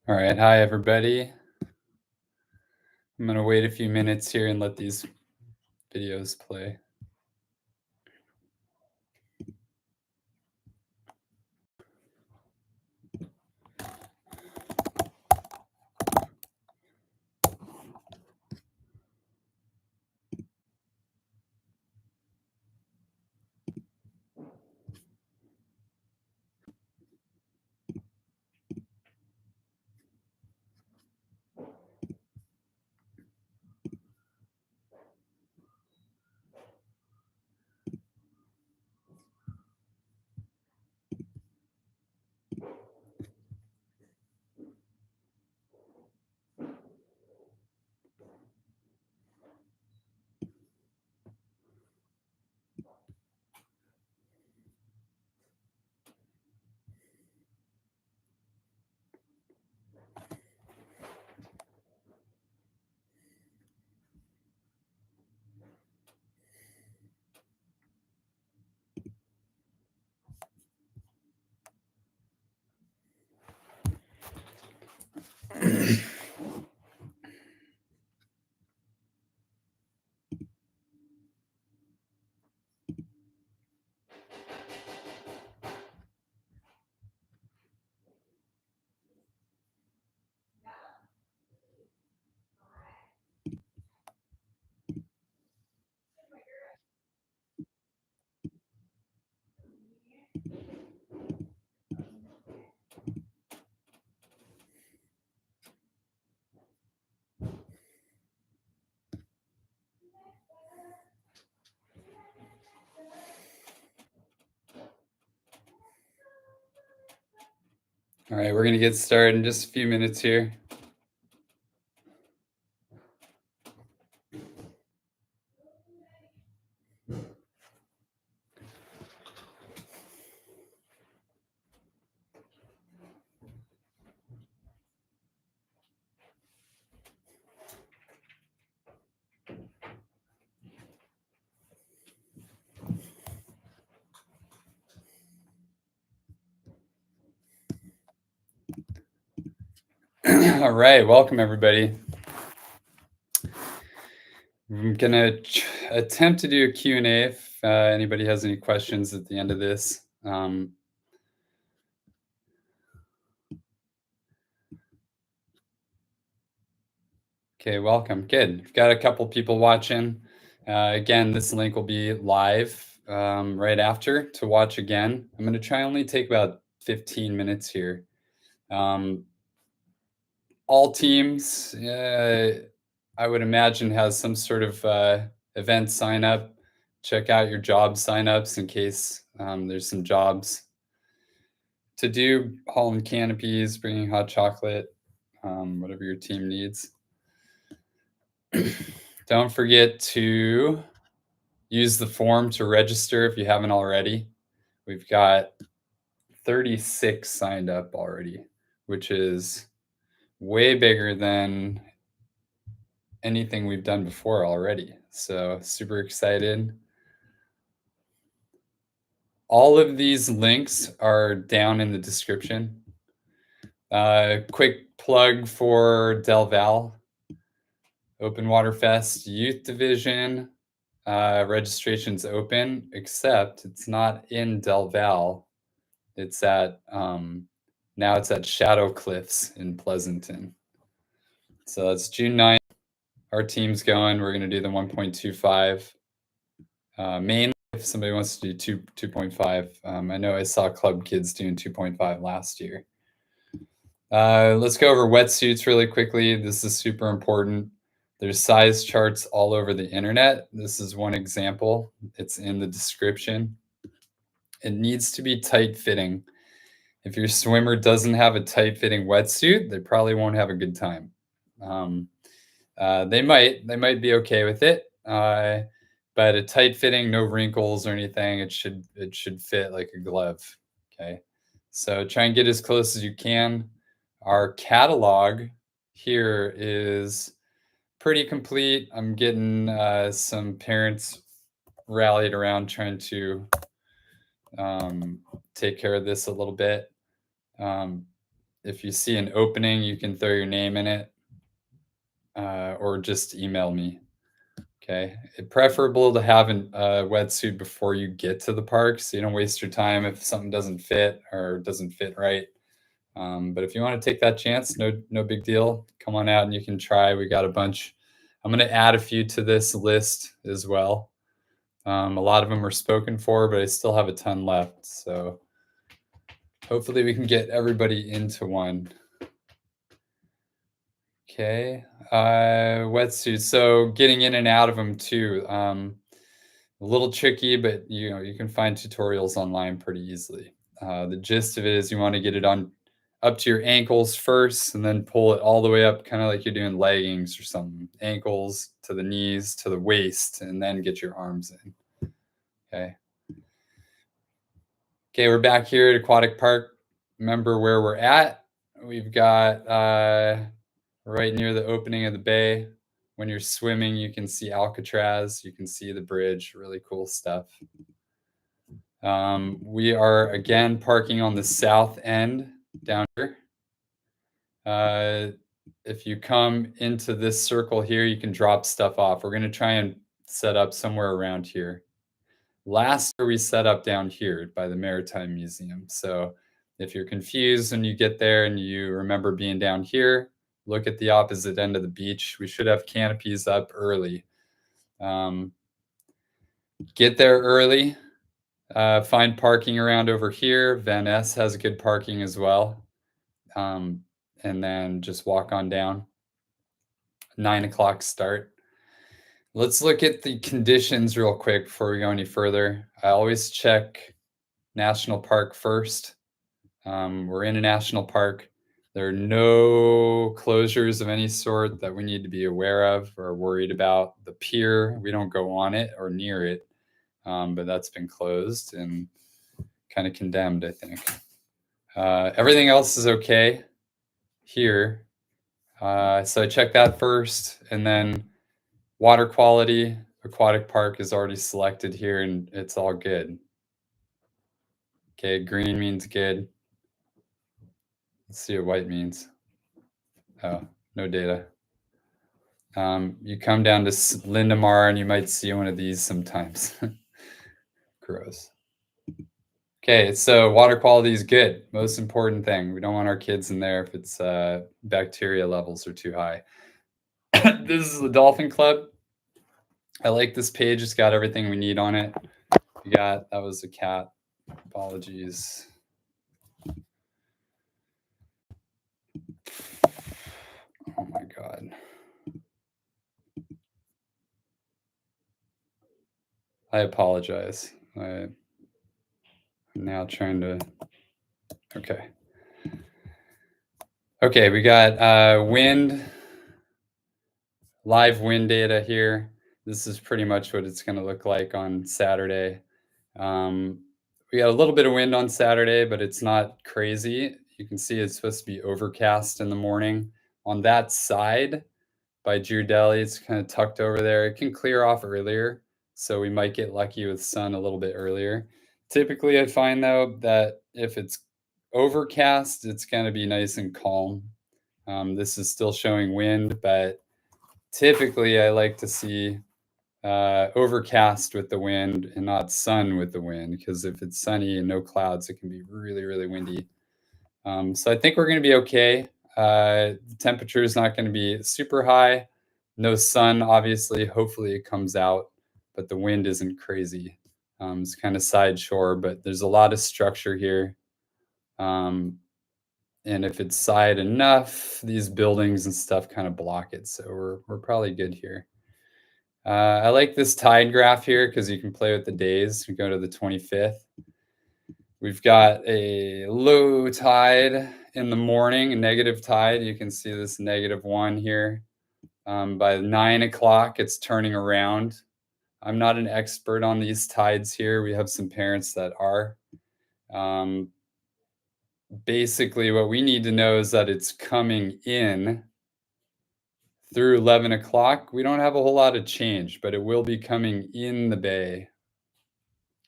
All right. Hi, everybody. I'm going to wait a few minutes here and let these videos play. All right, we're going to get started in just a few minutes here. All right, welcome everybody. I'm going to attempt to do a Q&A if anybody has any questions at the end of this. Okay, welcome. Good. We've got a couple people watching. Again, this link will be live right after to watch again. I'm going to try only take about 15 minutes here. All teams, I would imagine, has some sort of event sign up. Check out your job signups in case there's some jobs to do. Hauling canopies, bringing hot chocolate, whatever your team needs. Don't forget to use the form to register if you haven't already. We've got 36 signed up already, which is way bigger than anything we've done before already. So super excited. All of these links are down in the description. Quick plug for Del Val Open Water Fest Youth Division. Registration's open, except it's not in Del Val. It's at now it's at Shadow Cliffs in Pleasanton. So that's June 9th. Our team's going. We're going to do the 1.25 mainly if somebody wants to do 2.5. I know I saw club kids doing 2.5 last year. Let's go over wetsuits really quickly. This is super important. There's size charts all over the internet. This is one example. It's in the description. It needs to be tight fitting. If your swimmer doesn't have a tight fitting wetsuit, they probably won't have a good time. They might be okay with it, but a tight fitting, no wrinkles or anything. It should fit like a glove. Okay, so try and get as close as you can. Our catalog here is pretty complete. I'm getting some parents rallied around trying to take care of this a little bit. If you see an opening, you can throw your name in it, or just email me. Okay. Preferable to have a wetsuit before you get to the park so you don't waste your time if something doesn't fit or doesn't fit right. But if you want to take that chance, no big deal. Come on out and you can try. We got a bunch. I'm going to add a few to this list as well. A lot of them are spoken for, but I still have a ton left. So hopefully we can get everybody into one. Okay. Wetsuits. So getting in and out of them too. A little tricky, but you can find tutorials online pretty easily. The gist of it is you want to get it on up to your ankles first and then pull it all the way up, kind of like you're doing leggings or something. Ankles to the knees to the waist, and then get your arms in. Okay. Okay, we're back here at Aquatic Park. Remember where we're at? We've got right near the opening of the bay. When you're swimming, you can see Alcatraz. You can see the bridge. Really cool stuff. We are again parking on the south end down here. If you come into this circle here, you can drop stuff off. We're going to try and set up somewhere around here. Last year, we set up down here by the Maritime Museum. So if you're confused when you get there and you remember being down here, look at the opposite end of the beach. We should have canopies up early. Get there early. Find parking around over here. Van Ness has good parking as well. And then just walk on down. 9 o'clock start. Let's look at the conditions real quick before we go any further. I always check national park first. We're in a national park. There are no closures of any sort that we need to be aware of or worried about. The pier, we don't go on it or near it, but that's been closed and kind of condemned, I think. Everything else is okay here. So I check that first, and then water quality. Aquatic Park is already selected here, and it's all good. Okay, green means good. Let's see what white means. Oh, no data. You come down to Lindemar, and you might see one of these sometimes. Gross. Okay, so water quality is good. Most important thing. We don't want our kids in there if it's bacteria levels are too high. This is the Dolphin Club. I like this page. It's got everything we need on it. That was a cat. Apologies. Oh my God. I apologize. I'm now trying to, okay. Okay, we got wind, live wind data here. This is pretty much what it's going to look like on Saturday. We got a little bit of wind on Saturday, but it's not crazy. You can see it's supposed to be overcast in the morning. On that side by Ghirardelli, it's kind of tucked over there. It can clear off earlier, so we might get lucky with sun a little bit earlier. Typically, I find, though, that if it's overcast, it's going to be nice and calm. This is still showing wind, but typically I like to see overcast with the wind and not sun with the wind, because if it's sunny and no clouds, it can be really, really windy. So I think we're going to be okay. The temperature is not going to be super high. No sun, obviously. Hopefully it comes out, but the wind isn't crazy. It's kind of side shore, but there's a lot of structure here. And if it's side enough, these buildings and stuff kind of block it. So we're probably good here. I like this tide graph here because you can play with the days. We go to the 25th. We've got a low tide in the morning, a negative tide. You can see this -1 here. By 9 o'clock, it's turning around. I'm not an expert on these tides here. We have some parents that are. Basically, what we need to know is that it's coming in through 11 o'clock. We don't have a whole lot of change, but it will be coming in the bay.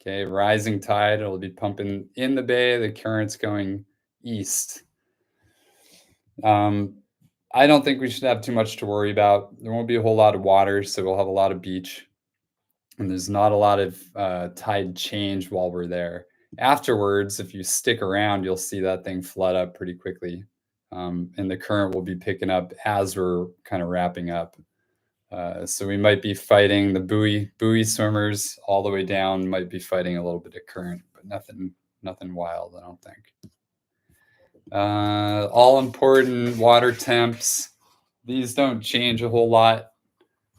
Okay, rising tide, it'll be pumping in the bay, the current's going east. Um, I don't think we should have too much to worry about. There won't be a whole lot of water, so we'll have a lot of beach, and there's not a lot of tide change while we're there. Afterwards, if you stick around, you'll see that thing flood up pretty quickly, and the current will be picking up as we're kind of wrapping up. So we might be fighting the buoy swimmers all the way down. Might be fighting a little bit of current, but nothing wild. I don't think. All important water temps. These don't change a whole lot.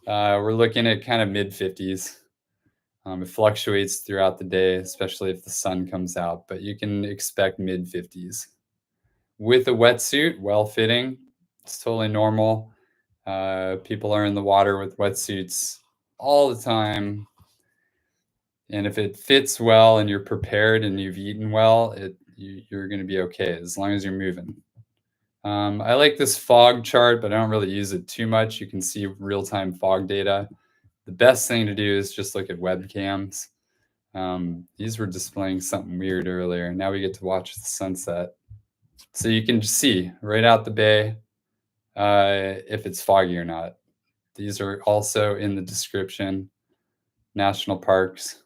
We're looking at kind of mid 50s. It fluctuates throughout the day, especially if the sun comes out, but you can expect mid 50s. With a wetsuit, well fitting, it's totally normal. People are in the water with wetsuits all the time. And if it fits well and you're prepared and you've eaten well, you're going to be okay as long as you're moving. I like this fog chart, but I don't really use it too much. You can see real-time fog data. The best thing to do is just look at webcams. These were displaying something weird earlier. Now we get to watch the sunset. So you can see right out the bay if it's foggy or not. These are also in the description. National parks.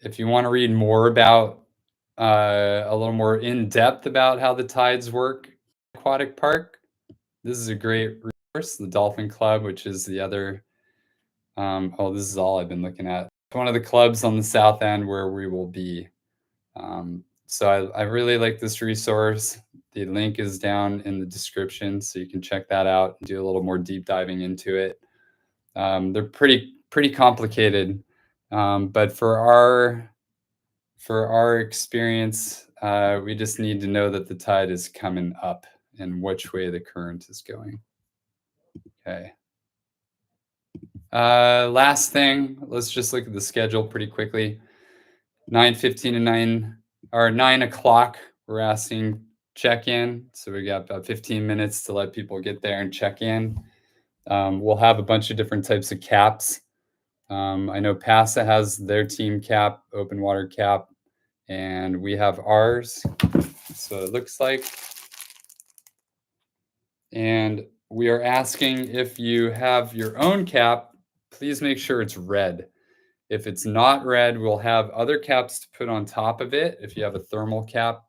If you want to read more about a little more in depth about how the tides work, Aquatic Park, this is a great resource. The Dolphin Club, which is the other. Oh, this is all I've been looking at. One of the clubs on the south end where we will be. So I really like this resource. The link is down in the description, so you can check that out and do a little more deep diving into it. They're pretty complicated, but for our experience, we just need to know that the tide is coming up and which way the current is going. Okay. Last thing, let's just look at the schedule pretty quickly. 9:15 to 9 o'clock, we're asking check in. So we got about 15 minutes to let people get there and check in. We'll have a bunch of different types of caps. I know PASA has their team cap, open water cap, and we have ours. So it looks like. And we are asking if you have your own cap, please make sure it's red. If it's not red, we'll have other caps to put on top of it if you have a thermal cap.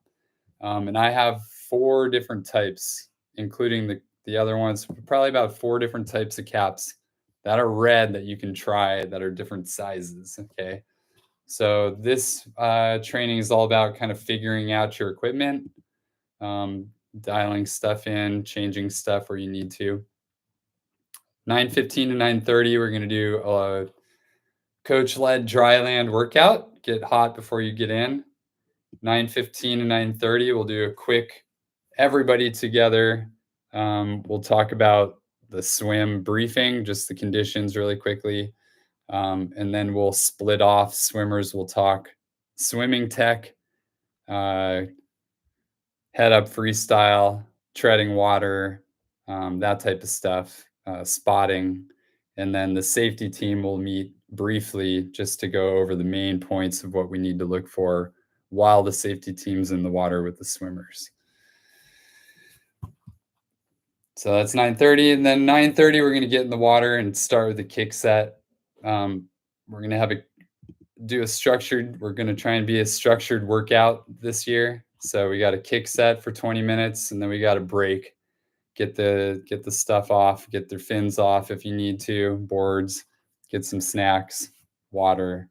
And I have 4 different types, including the other ones, probably about 4 different types of caps that are red that you can try that are different sizes. Okay. So this training is all about kind of figuring out your equipment, dialing stuff in, changing stuff where you need to. 9:15 to 9:30, we're going to do a coach-led dry land workout. Get hot before you get in. 9:15 to 9:30, we'll do a quick everybody together. We'll talk about the swim briefing, just the conditions really quickly. And then we'll split off. Swimmers will talk swimming tech, uh, head up freestyle, treading water, that type of stuff, spotting. And then the safety team will meet briefly just to go over the main points of what we need to look for while the safety team's in the water with the swimmers. So that's 9:30, and then 9:30 we're going to get in the water and start with a kick set. We're going to have we're going to try and be a structured workout this year. So we got a kick set for 20 minutes, and then we got a break. Get the stuff off, get their fins off if you need to, boards, get some snacks, water.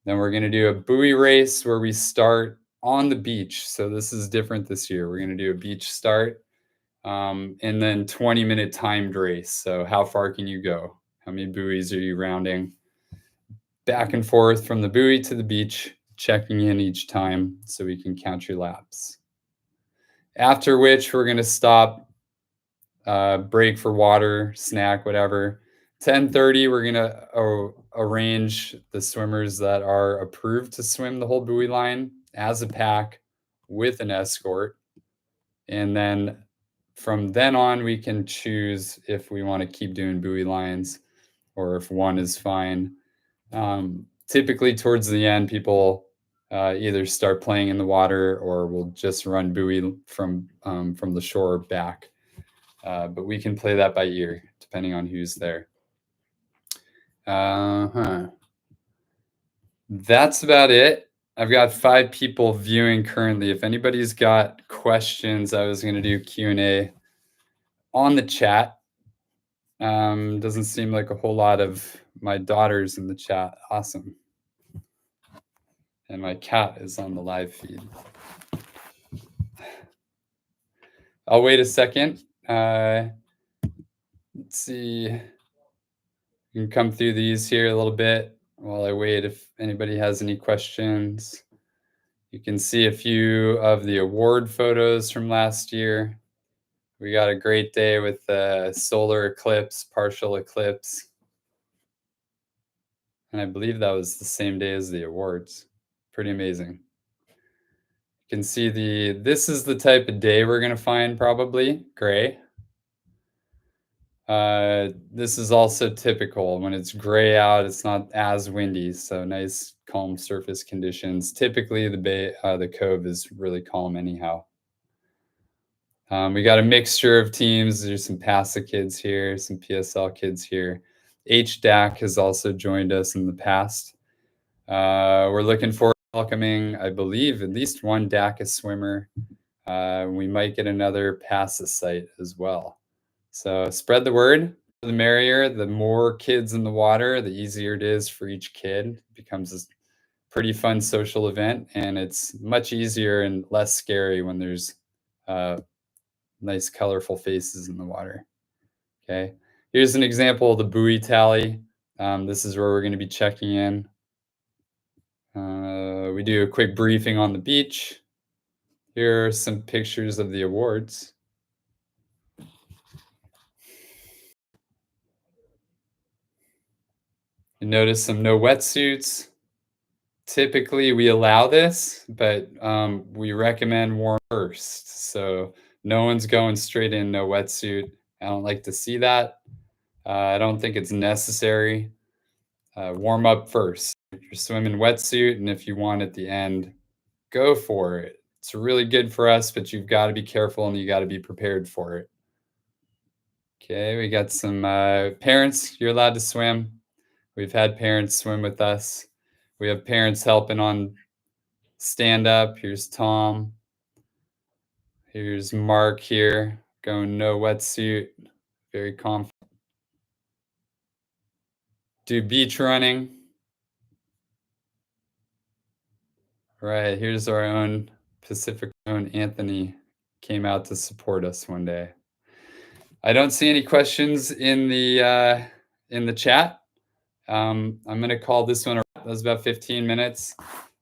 Then we're going to do a buoy race where we start on the beach. So this is different this year. We're going to do a beach start, and then 20-minute timed race. So how far can you go? How many buoys are you rounding? Back and forth from the buoy to the beach, checking in each time so we can count your laps. After which we're going to stop, break for water, snack, whatever. 10:30, we're going to arrange the swimmers that are approved to swim the whole buoy line as a pack with an escort. And then from then on, we can choose if we want to keep doing buoy lines or if one is fine. Typically, towards the end, people either start playing in the water or we'll just run buoy from the shore back. But we can play that by ear, depending on who's there. That's about it. I've got 5 people viewing currently. If anybody's got questions, I was gonna do Q&A on the chat. Doesn't seem like a whole lot of my daughters in the chat. Awesome. And my cat is on the live feed. I'll wait a second. Let's see. You can come through these here a little bit while I wait if anybody has any questions. You can see a few of the award photos from last year. We got a great day with the solar eclipse, partial eclipse. And I believe that was the same day as the awards. Pretty amazing. You can see this is the type of day we're gonna find probably, gray. This is also typical. When it's gray out, it's not as windy, so nice calm surface conditions. Typically the cove is really calm anyhow. We got a mixture of teams. There's some PASA kids here, some PSL kids here. HDAC has also joined us in the past. We're looking forward to welcoming, I believe, at least one DACA swimmer. We might get another PASA site as well. So spread the word. The merrier. The more kids in the water, the easier it is for each kid. It becomes a pretty fun social event, and it's much easier and less scary when there's nice colorful faces in the water. Okay, here's an example of the buoy tally. This is where we're going to be checking in. We do a quick briefing on the beach. Here are some pictures of the awards. You notice some no wetsuits. Typically, we allow this, but we recommend warm first. So no one's going straight in, no wetsuit. I don't like to see that. I don't think it's necessary. Warm up first. If you're swimming wetsuit, and if you want at the end, go for it. It's really good for us, but you've got to be careful and you got to be prepared for it. Okay, we got some parents. You're allowed to swim. We've had parents swim with us. We have parents helping on stand up. Here's Tom. Here's Mark here, going no wetsuit, very confident. Do beach running. Right, here's our own Pacific own Anthony came out to support us one day. I don't see any questions in the chat. I'm gonna call this one. That was about 15 minutes.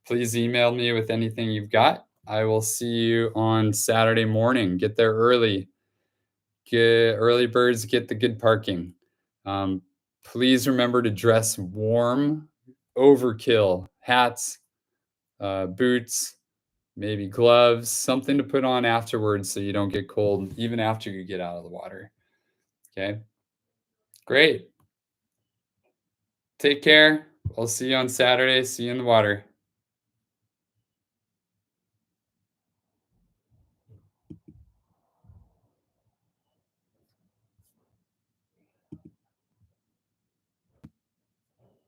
Please email me with anything you've got. I will see you on Saturday morning. Get there early. Get early birds get the good parking. Please remember to dress warm. Overkill. Hats, boots, maybe gloves, something to put on afterwards so you don't get cold even after you get out of the water. Okay, great. Take care. I'll see you on Saturday. See you in the water.